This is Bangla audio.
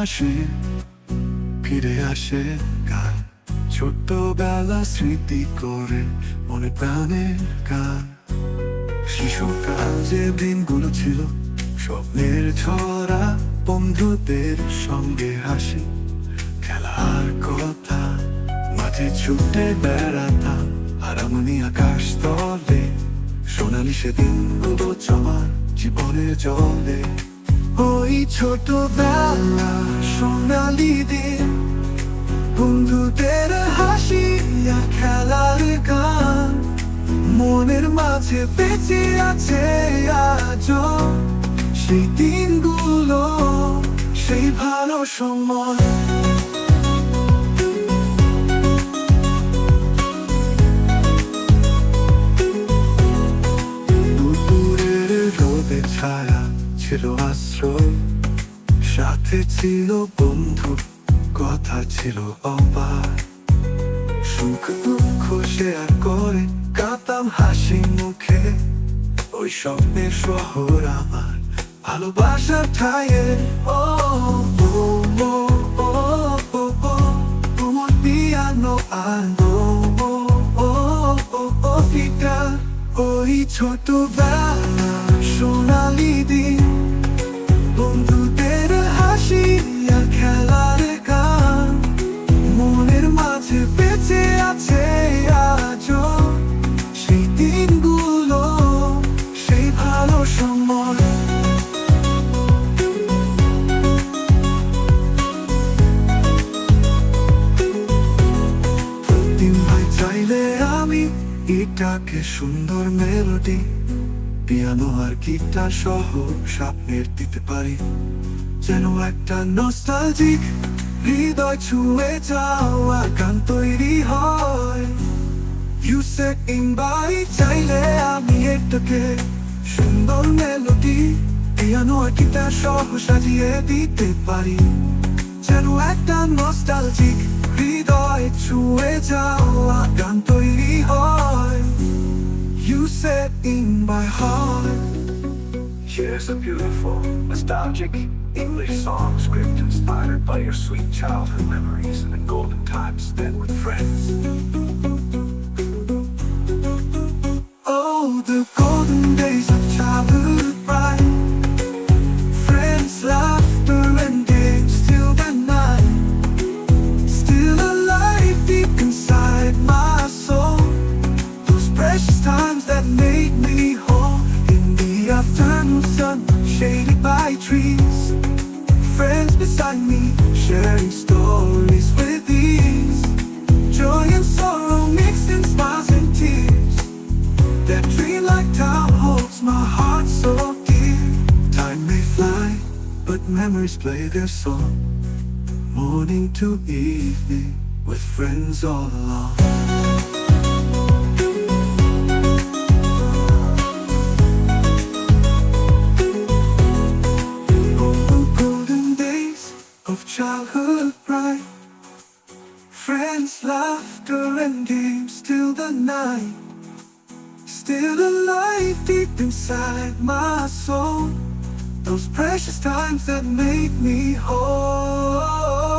হাসে, ফিরে আসে গান, ছোট্টবেলা স্মৃতি করে মনে প্রাণের গান। শিশুকাল যে দিনগুলো ছিল স্বপ্নের ছড়া, বন্ধুদের সঙ্গে হাসি, খেলার কথা, মাঠে ছুটে বেড়াতাম, আরামনি আকাশ তলে, সোনালি সেদিনগুলো আমার জীবনের জলে। ওই ছোটবেলা সোনালি দিন, বন্ধুদের হাসি আর খেলার গান, মনের মাঝে বেঁচে আছে আজও সেই দিনগুলো, সেই ভালো সময়। দুপুরের রোদে ছায়া ছিল আশ্রয়, সাথে ছিল বন্ধু, কথা ছিল অপার, সুখ দুঃখ শেয়ার করে কাঁদতাম হাসি মুখে। ওই স্বপ্নের শহর আমার ভালোবাসার ঠায়ে। ও পিয়ানো আনো, গিটার, ওই ছোটবেলা সোনালি দিন, বন্ধুদের হাসি আর খেলার গান, মনের মাঝে বেঁচে আছে আজও সেই দিনগুলো, সেই ভালো সময়। প্রতিদিন ভাই চাইলে আমি এটাকে সুন্দর মেলোডি, পিয়ানো আর গিটার সহ স্বপ্নের দিতে পারি, যেন একটা নস্টালজিক হৃদয় ছুঁয়ে যাওয়া গান তৈরি হয়। ইউসেকিং বাই চাইলে আমি এটাকে সুন্দর মেলোডি, পিয়ানো আর গিটার সহ সাজিয়ে দিতে পারি, যেন একটা নস্টালজিক হৃদয় ছুঁয়ে যাওয়া গান তৈরি হয়। You set in my heart. Here's a beautiful, nostalgic English song script inspired by your sweet childhood memories and the golden times spent with friends. Oh, the golden days of childhood bright, friends, laughter and games till the night, still alive deep inside my soul, those precious times that made me whole. In the afternoon sun, shaded by trees, friends beside me, sharing stories with ease, joy and sorrow mixed in smiles and tears. That dreamlike town holds my heart so dear. Time may fly, but memories play their song, morning to evening, with friends all along. Of childhood bright, friends, laughter and games till the night, still alive deep inside my soul, those precious times that made me whole.